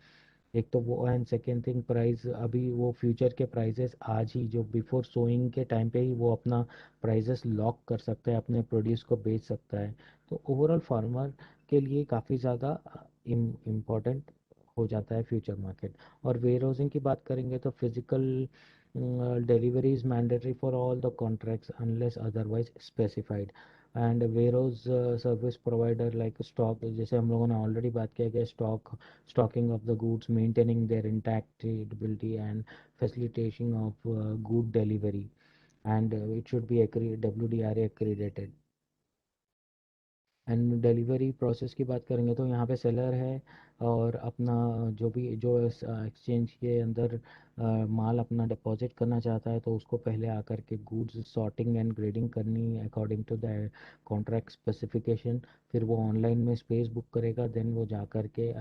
एक तो वो, एंड सेकेंड थिंग प्राइस, अभी वो फ्यूचर के प्राइजेस आज ही जो बिफोर सोइंग के टाइम पे ही वो अपना प्राइजेस लॉक कर सकता है, अपने प्रोड्यूस को बेच सकता है। तो ओवरऑल फार्मर के लिए काफ़ी ज़्यादा इम्पोर्टेंट हो जाता है फ्यूचर मार्केट। और वेयर हाउसिंग की बात करेंगे तो physical delivery is mandatory for all the contracts unless otherwise specified. And warehouse service provider like stock, जैसे हम लोगों ने ऑलरेडी बात किया कि stocking of the goods, maintaining their intact and facilitating of good delivery, and it should be WDRA accredited। And delivery process की बात करेंगे तो यहाँ पे सेलर है और अपना जो एक्सचेंज के अंदर माल अपना डिपॉजिट करना चाहता है तो उसको पहले आकर के गुड्स सॉर्टिंग एंड ग्रेडिंग करनी according to the contract specification. फिर वो ऑनलाइन में स्पेस बुक करेगा, देन वो जा कर के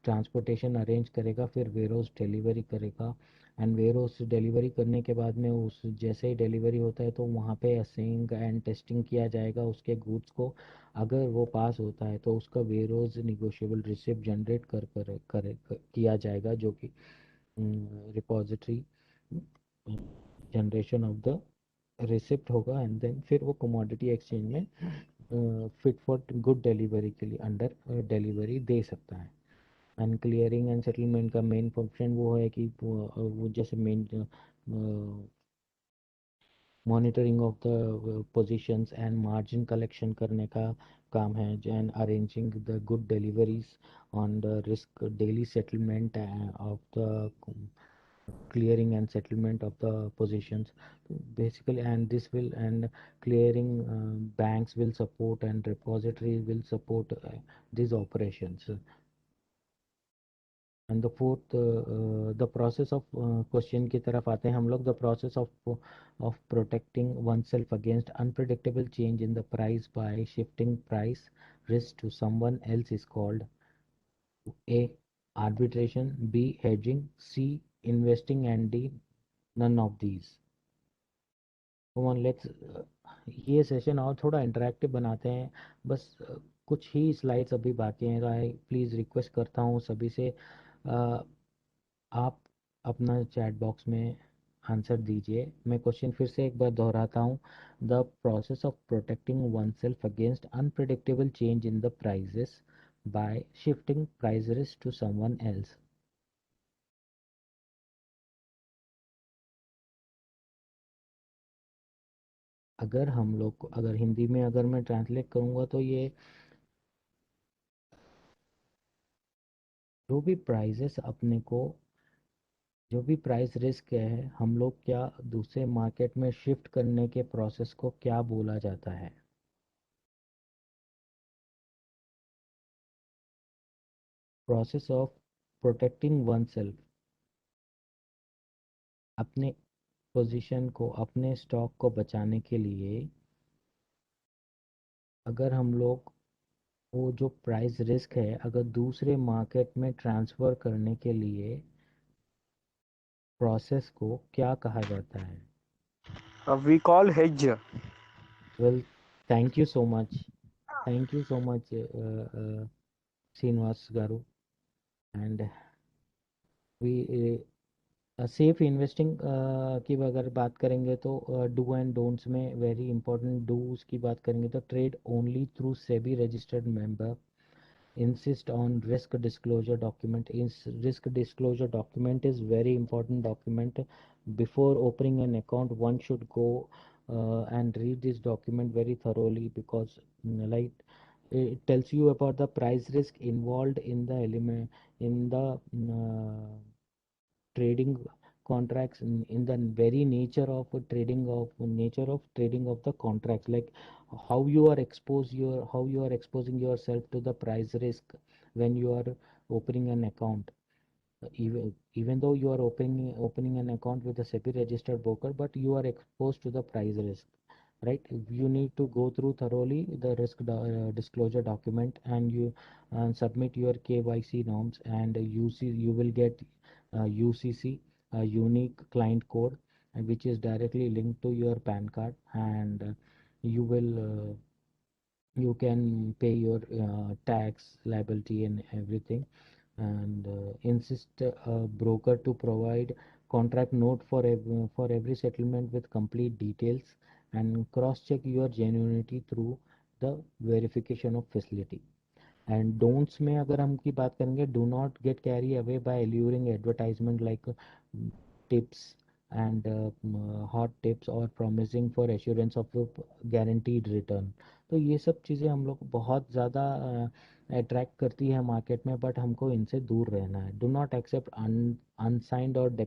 ट्रांसपोर्टेशन अरेंज करेगा, फिर वेयरहाउस डिलीवरी करेगा। एंड वेयरहाउस डिलीवरी करने के बाद में उस जैसे ही डिलीवरी होता है तो वहाँ पे असेंग एंड टेस्टिंग किया जाएगा उसके गुड्स को। अगर वो पास होता है तो उसका वेरोज निगोशिएबल रिसिप्ट जनरेट किया जाएगा, जो कि repository generation of the receipt होगा, एंड देन फिर वो कमोडिटी एक्सचेंज में फिट फॉर गुड डिलीवरी के लिए अंडर डिलीवरी दे सकता है। एंड क्लियरिंग एंड सेटलमेंट का मेन फंक्शन वो है कि वो जैसे main monitoring of the positions and margin collection करने का काम है, and arranging the good deliveries on the risk daily settlement of the clearing and settlement of the positions basically, and this will and clearing banks will support and repositories will support these operations। And the fourth, the process of question की तरफ आते हैं हम लोग। The process of protecting oneself against unpredictable change in the price by shifting price risk to someone else is called A arbitration, B hedging, C investing, and D none of these। Come on, let's ये सेशन और थोड़ा इंटरेक्टिव बनाते हैं। बस कुछ ही स्लाइड्स अभी बाकी हैं, तो आई प्लीज़ रिक्वेस्ट करता हूँ सभी से, आप अपना चैट बॉक्स में आंसर दीजिए। मैं क्वेश्चन फिर से एक बार दोहराता हूँ। The process of protecting oneself against unpredictable change in the prices by shifting price risk to someone else. अगर हम लोग को, अगर हिंदी में अगर मैं ट्रांसलेट करूँगा तो ये जो भी प्राइजेस अपने को, जो भी प्राइस रिस्क है, हम लोग क्या दूसरे मार्केट में शिफ्ट करने के प्रोसेस को क्या बोला जाता है? Process of protecting one self, अपने पोजीशन को, अपने स्टॉक को बचाने के लिए अगर हम लोग वो जो प्राइस रिस्क है अगर दूसरे मार्केट में ट्रांसफ़र करने के लिए प्रोसेस को क्या कहा जाता है? We call hedge. Well, thank you so much, thank you so much Srinivas garu. And we safe investing की अगर बात करेंगे तो डू एंड डोंट्स में वेरी इंपॉर्टेंट डूज की बात करेंगे तो trade only through SEBI registered member, insist on risk disclosure document. Is risk disclosure document is very important document. Before opening an account one should go and read this document very thoroughly because like it tells you about the price risk involved in the element in the trading contracts, in the very nature of trading of the contracts, like how you are exposed your how you are exposing yourself to the price risk when you are opening an account. Even though you are opening an account with a SEBI registered broker, but you are exposed to the price risk, right? You need to go through thoroughly the disclosure document, and you submit your KYC norms, and you will get UCC, a unique client code, which is directly linked to your PAN card, and you will you can pay your tax liability and everything. And insist a broker to provide contract note for every settlement with complete details, and cross check your genuinity through the verification of facility. And don'ts में अगर हम की बात करेंगे, do not get carry away by alluring advertisement like tips and hot tips और promising for assurance of guaranteed return. तो ये सब चीज़ें हम लोग बहुत ज़्यादा अट्रैक्ट करती है मार्केट में, बट हमको इनसे दूर रहना है। डू नॉट एक्सेप्ट अनसाइंड और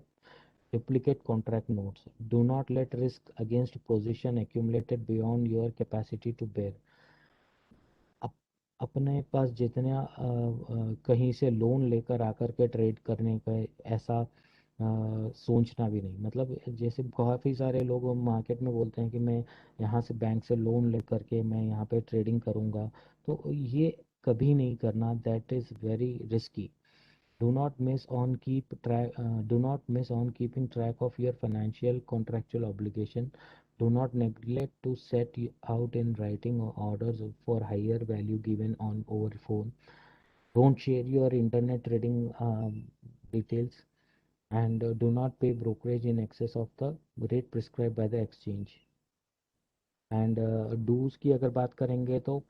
duplicate contract notes. Do not let risk against position accumulated beyond your capacity to bear. Up, अपने पास जितने कहीं से लोन लेकर आकर के ट्रेड करने का ऐसा सोचना भी नहीं। मतलब जैसे काफ़ी सारे लोग मार्केट में बोलते हैं कि मैं यहाँ से बैंक से लोन लेकर के मैं यहाँ पे ट्रेडिंग करूँगा, तो ये कभी नहीं करना। That is very risky. Do not miss on do not miss on keeping track of your financial contractual obligation. Do not neglect to set out in writing orders for higher value given on over phone. Don't share your internet trading details, and do not pay brokerage in excess of the rate prescribed by the exchange. And dos की अगर बात करेंगे तो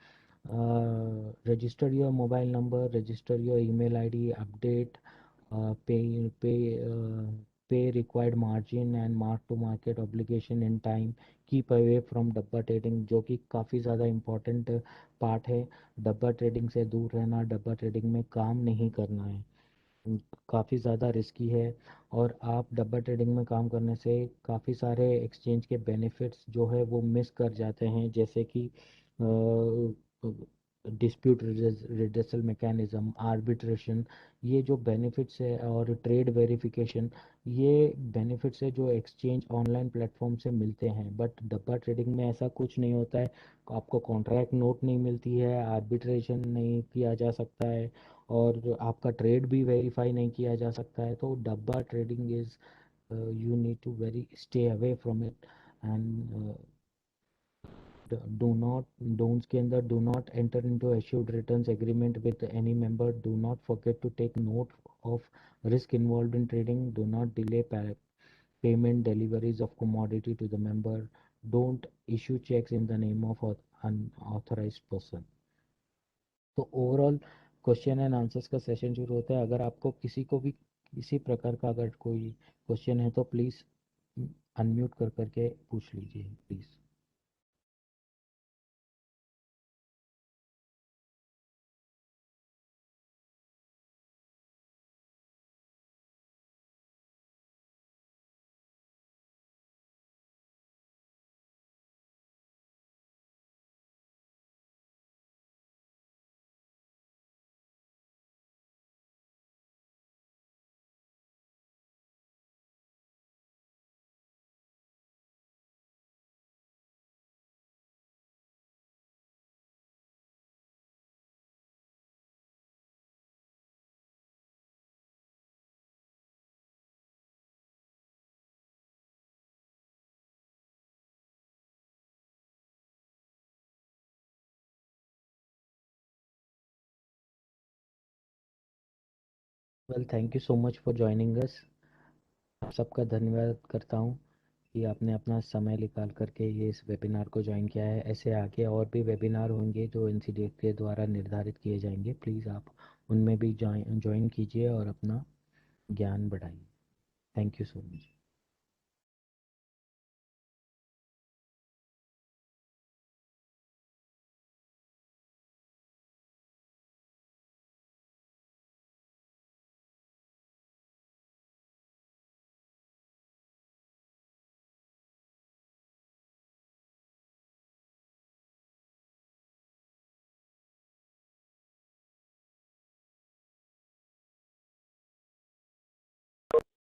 register your mobile number, register your email ID, update pay pay pay required margin and mark to market obligation in time. Keep away from dabba trading, जो कि काफ़ी ज़्यादा इम्पोर्टेंट पार्ट है। डब्बा ट्रेडिंग से दूर रहना, डब्बा ट्रेडिंग में काम नहीं करना है, काफ़ी ज़्यादा रिस्की है। और आप डब्बा ट्रेडिंग में काम करने से काफ़ी सारे एक्सचेंज के बेनिफिट्स जो है वो मिस कर जाते हैं, जैसे कि डिस्प्यूट रिड्रेसल मैकेनिज्म, आर्बिट्रेशन। ये जो बेनिफिट्स है और ट्रेड वेरिफिकेशन, ये बेनिफिट्स है जो एक्सचेंज ऑनलाइन प्लेटफॉर्म से मिलते हैं, बट डब्बा ट्रेडिंग में ऐसा कुछ नहीं होता है। आपको कॉन्ट्रैक्ट नोट नहीं मिलती है, आर्बिट्रेशन नहीं किया जा सकता है, और आपका ट्रेड भी वेरीफाई नहीं किया जा सकता है। तो dabba trading is, you need to very stay away from it. And do not don'ts के अंदर, do not enter into assured returns agreement with any member, do not forget to take note of risk involved in trading, do not delay payment deliveries of commodity to the member, don't issue checks in the name of unauthorized person. तो ओवरऑल क्वेश्चन एंड आंसर्स का सेशन शुरू होता है। अगर आपको किसी को भी किसी प्रकार का अगर कोई क्वेश्चन है तो प्लीज़ अनम्यूट कर करके पूछ लीजिए please. Well, thank you so much for joining us. आप सबका धन्यवाद करता हूँ कि आपने अपना समय निकाल करके ये इस वेबिनार को ज्वाइन किया है। ऐसे आगे और भी वेबिनार होंगे जो इंस्टीट्यूट के द्वारा निर्धारित किए जाएंगे, प्लीज़ आप उनमें भी ज्वाइन कीजिए और अपना ज्ञान बढ़ाइए। Thank you so much.